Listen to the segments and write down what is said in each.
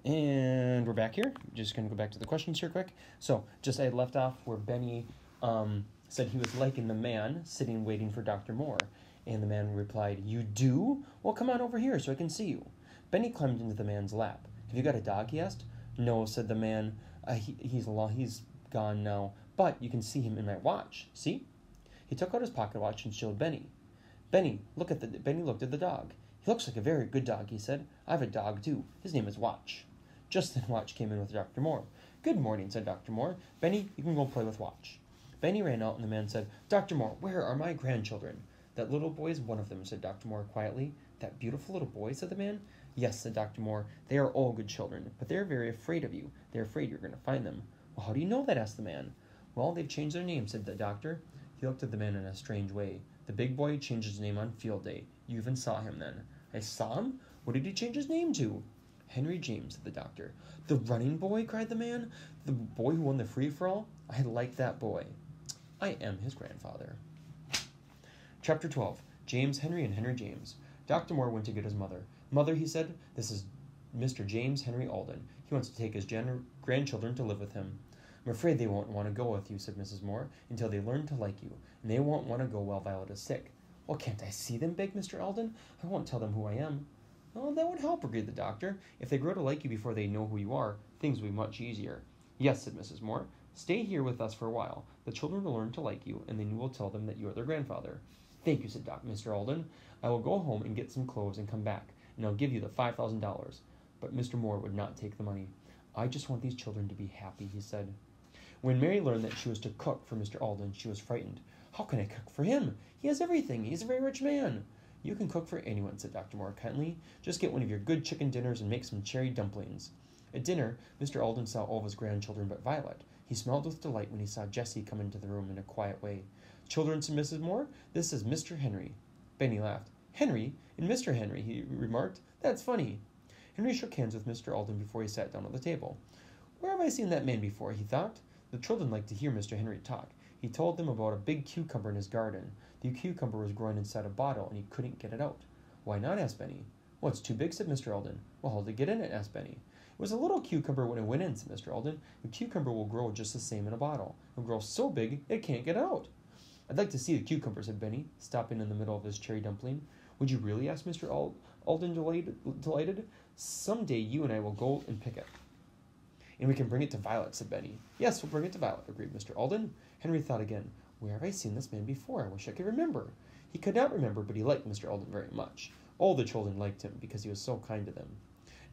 And we're back here. Just going to go back to the questions here quick. So, just I had left off where Benny said he was liking the man sitting waiting for Dr. Moore. And the man replied, "You do? Well, come on over here so I can see you." Benny climbed into the man's lap. "Have you got a dog?" he asked. "No," said the man. He's gone now, but you can see him in my watch. See? He took out his pocket watch and showed Benny. Benny looked at the dog. "He looks like a very good dog," he said. "I have a dog, too. His name is Watch." Just then Watch came in with Dr. Moore. "Good morning," said Dr. Moore. "Benny, you can go play with Watch." Benny ran out, and the man said, "Dr. Moore, where are my grandchildren?" "That little boy is one of them," said Dr. Moore quietly. "That beautiful little boy?" said the man. "Yes," said Dr. Moore. "They are all good children, but they are very afraid of you. They are afraid you're going to find them." "Well, how do you know that?" asked the man. "Well, they've changed their name," said the doctor. He looked at the man in a strange way. "The big boy changed his name on field day. You even saw him then." "I saw him? What did he change his name to?" "Henry James," said the doctor. "The running boy?" cried the man. "The boy who won the free-for-all? I like that boy. I am his grandfather." Chapter 12. James Henry and Henry James. Dr. Moore went to get his mother. "Mother," he said, "this is Mr. James Henry Alden. He wants to take his grandchildren to live with him." "I'm afraid they won't want to go with you," said Mrs. Moore, "until they learn to like you, and they won't want to go while Violet is sick." "Well, can't I see them?" begged Mr. Alden. "I won't tell them who I am." "Oh, that would help," agreed the doctor. "If they grow to like you before they know who you are, things will be much easier." "Yes," said Mrs. Moore. "Stay here with us for a while. The children will learn to like you, and then you will tell them that you are their grandfather." "Thank you," said Mr. Alden. "I will go home and get some clothes and come back, and I'll give you the $5,000. But Mr. Moore would not take the money. "I just want these children to be happy," he said. When Mary learned that she was to cook for Mr. Alden, she was frightened. "How can I cook for him? He has everything. He's a very rich man." "You can cook for anyone," said Dr. Moore kindly. "Just get one of your good chicken dinners and make some cherry dumplings." At dinner, Mr. Alden saw all of his grandchildren but Violet. He smiled with delight when he saw Jessie come into the room in a quiet way. "Children," said Mrs. Moore, "this is Mr. Henry." Benny laughed. "Henry and Mr. Henry," he remarked. "That's funny." Henry shook hands with Mr. Alden before he sat down at the table. "Where have I seen that man before?" he thought. The children liked to hear Mr. Henry talk. He told them about a big cucumber in his garden. The cucumber was growing inside a bottle, and he couldn't get it out. "Why not?" asked Benny. "Well, it's too big," said Mr. Alden. "Well, how did it get in it?" asked Benny. "It was a little cucumber when it went in," said Mr. Alden. "The cucumber will grow just the same in a bottle. It will grow so big it can't get out." "I'd like to see the cucumber," said Benny, stopping in the middle of his cherry dumpling. "Would you really?" asked Mr. Alden, delighted. "Some day you and I will go and pick it. And we can bring it to Violet," said Benny. "Yes, we'll bring it to Violet," agreed Mr. Alden. Henry thought again. "Where have I seen this man before? I wish I could remember." He could not remember, but he liked Mr. Alden very much. All the children liked him because he was so kind to them.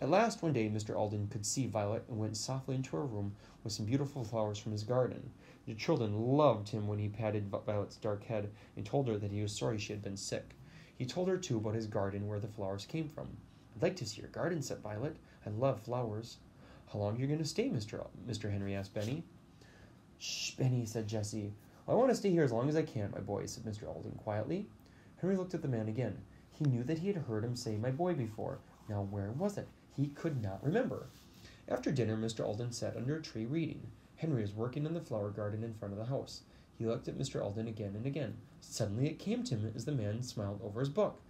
At last, one day, Mr. Alden could see Violet and went softly into her room with some beautiful flowers from his garden. The children loved him when he patted Violet's dark head and told her that he was sorry she had been sick. He told her, too, about his garden where the flowers came from. "I'd like to see your garden," said Violet. "I love flowers." "How long are you going to stay, Mr. Henry?" asked Benny. "Shh, Benny," said Jessie. "I want to stay here as long as I can, my boy," said Mr. Alden quietly. Henry looked at the man again. He knew that he had heard him say "my boy" before. Now where was it? He could not remember. After dinner, Mr. Alden sat under a tree reading. Henry was working in the flower garden in front of the house. He looked at Mr. Alden again and again. Suddenly it came to him as the man smiled over his book.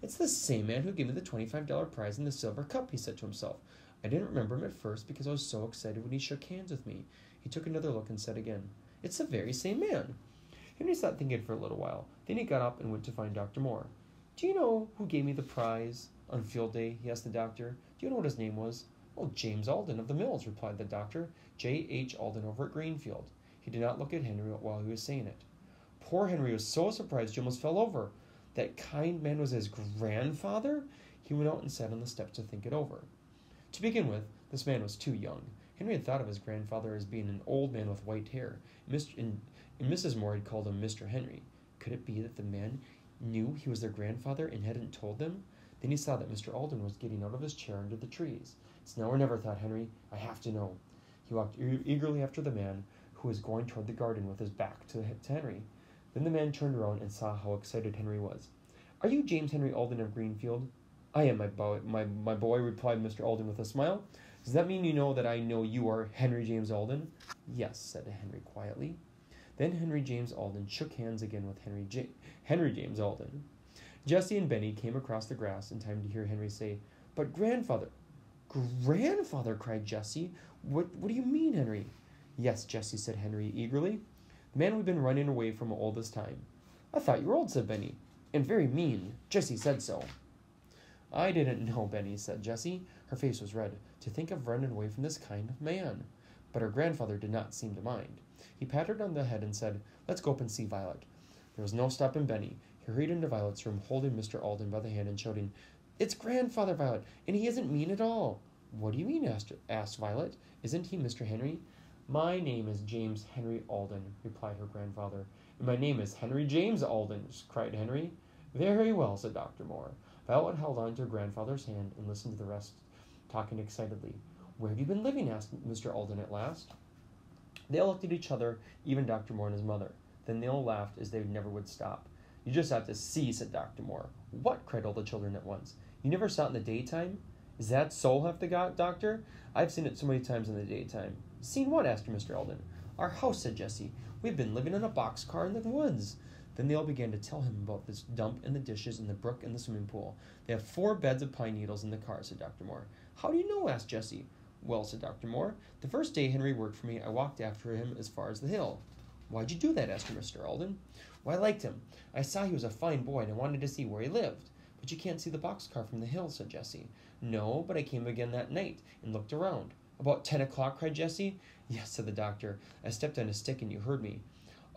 "It's the same man who gave me the $25 prize in the silver cup," he said to himself. "I didn't remember him at first because I was so excited when he shook hands with me." He took another look and said again, "It's the very same man." Henry sat thinking for a little while. Then he got up and went to find Dr. Moore. "Do you know who gave me the prize on field day?" he asked the doctor. "Do you know what his name was?" "Oh, James Alden of the Mills," replied the doctor. "J.H. Alden over at Greenfield." He did not look at Henry while he was saying it. Poor Henry was so surprised he almost fell over. That kind man was his grandfather? He went out and sat on the steps to think it over. To begin with, this man was too young. Henry had thought of his grandfather as being an old man with white hair, and Mrs. Moore had called him Mr. Henry. Could it be that the man knew he was their grandfather and hadn't told them? Then he saw that Mr. Alden was getting out of his chair under the trees. "It's now or never," thought Henry. "I have to know." He walked eagerly after the man, who was going toward the garden with his back to Henry. Then the man turned around and saw how excited Henry was. "Are you James Henry Alden of Greenfield?" "I am, my boy," replied Mr. Alden with a smile. "Does that mean you know that I know you are Henry James Alden?" "Yes," said Henry quietly. Then Henry James Alden shook hands again with Henry James Alden. Jessie and Benny came across the grass in time to hear Henry say, "But grandfather..." Grandfather, cried Jessie. What do you mean, Henry? Yes, Jessie, said Henry eagerly. The man we've been running away from all this time. I thought you were old, said Benny. And very mean. Jessie said so. I didn't know, Benny, said Jessie. Her face was red. To think of running away from this kind of man. But her grandfather did not seem to mind. He patted her on the head and said, Let's go up and see Violet. There was no stopping Benny. He hurried into Violet's room, holding Mr. Alden by the hand and shouting, It's Grandfather, Violet, and he isn't mean at all. What do you mean? Asked Violet. Isn't he Mr. Henry? My name is James Henry Alden, replied her grandfather. And my name is Henry James Alden, cried Henry. Very well, said Dr. Moore. Violet held on to her grandfather's hand and listened to the rest, talking excitedly. Where have you been living? Asked Mr. Alden at last. They all looked at each other, even Dr. Moore and his mother. Then they all laughed as they never would stop. You just have to see, said Dr. Moore. What? Cried all the children at once. You never saw it in the daytime? Is that so, huffed the doctor? I've seen it so many times in the daytime. Seen what? Asked Mr. Alden. Our house, said Jessie. We've been living in a boxcar in the woods. Then they all began to tell him about this dump and the dishes and the brook and the swimming pool. They have 4 beds of pine needles in the car, said Dr. Moore. How do you know? Asked Jessie. Well, said Dr. Moore, the first day Henry worked for me, I walked after him as far as the hill. Why'd you do that? Asked Mr. Alden. Well, I liked him. I saw he was a fine boy, and I wanted to see where he lived. But you can't see the boxcar from the hill, said Jessie. No, but I came again that night and looked around. About 10 o'clock, cried Jessie. Yes, said the doctor. I stepped on a stick and you heard me.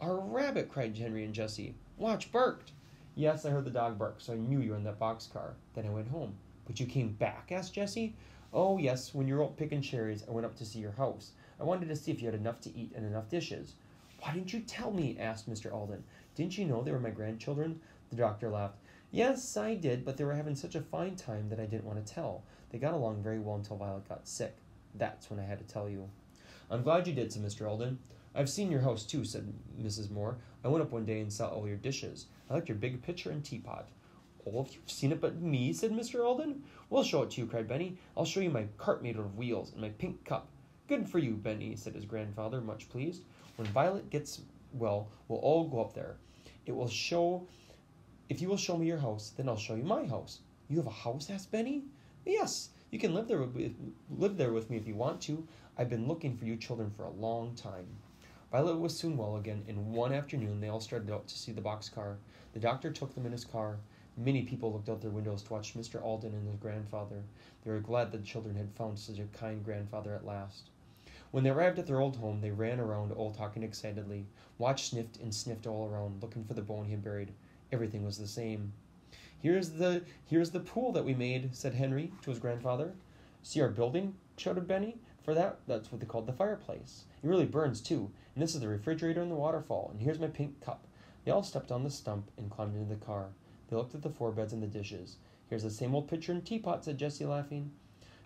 A rabbit, cried Henry and Jessie. Watch, barked. Yes, I heard the dog bark, so I knew you were in that boxcar. Then I went home. But you came back? Asked Jessie. Oh, yes, when you were out picking cherries, I went up to see your house. I wanted to see if you had enough to eat and enough dishes. Why didn't you tell me? Asked Mr. Alden. Didn't you know they were my grandchildren? The doctor laughed. Yes, I did, but they were having such a fine time that I didn't want to tell. They got along very well until Violet got sick. That's when I had to tell you. I'm glad you did, said Mr. Alden. I've seen your house, too, said Mrs. Moore. I went up one day and saw all your dishes. I liked your big pitcher and teapot. All of you have seen it but me, said Mr. Alden. Well, I'll show it to you, cried Benny. I'll show you my cart made out of wheels and my pink cup. Good for you, Benny, said his grandfather, much pleased. When Violet gets well, we'll all go up there. If you will show me your house, then I'll show you my house. You have a house? Asked Benny. Yes, you can live there with me if you want to. I've been looking for you children for a long time. Violet was soon well again, and one afternoon they all started out to see the boxcar. The doctor took them in his car. Many people looked out their windows to watch Mr. Alden and his grandfather. They were glad that the children had found such a kind grandfather at last. When they arrived at their old home, they ran around, all talking excitedly. Watch sniffed and sniffed all around, looking for the bone he had buried. Everything was the same. Here's the pool that we made, said Henry to his grandfather. See our building? Shouted Benny. That's what they called the fireplace. It really burns, too. And this is the refrigerator and the waterfall. And here's my pink cup. They all stepped on the stump and climbed into the car. They looked at the 4 beds and the dishes. Here's the same old pitcher and teapot, said Jessie, laughing.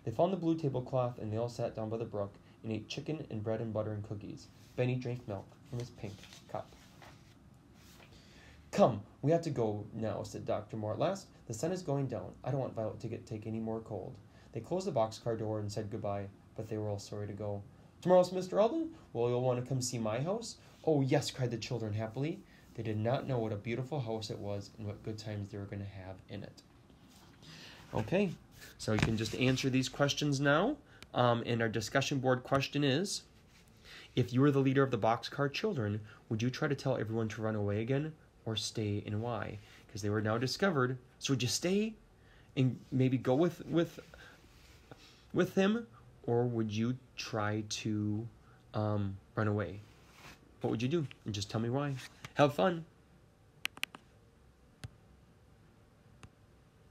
They found the blue tablecloth, and they all sat down by the brook and ate chicken and bread and butter and cookies. Benny drank milk from his pink cup. Come, we have to go now, said Dr. Moore at last. The sun is going down. I don't want Violet to take any more cold. They closed the boxcar door and said goodbye, but they were all sorry to go. Tomorrow's Mr. Alden? Well, you'll want to come see my house? Oh, yes, cried the children happily. They did not know what a beautiful house it was and what good times they were going to have in it. Okay, so you can just answer these questions now. And our discussion board question is, if you were the leader of the boxcar children, would you try to tell everyone to run away again or stay, and why? Because they were now discovered. So would you stay and maybe go with him, or would you try to run away? What would you do? And just tell me why. Have fun.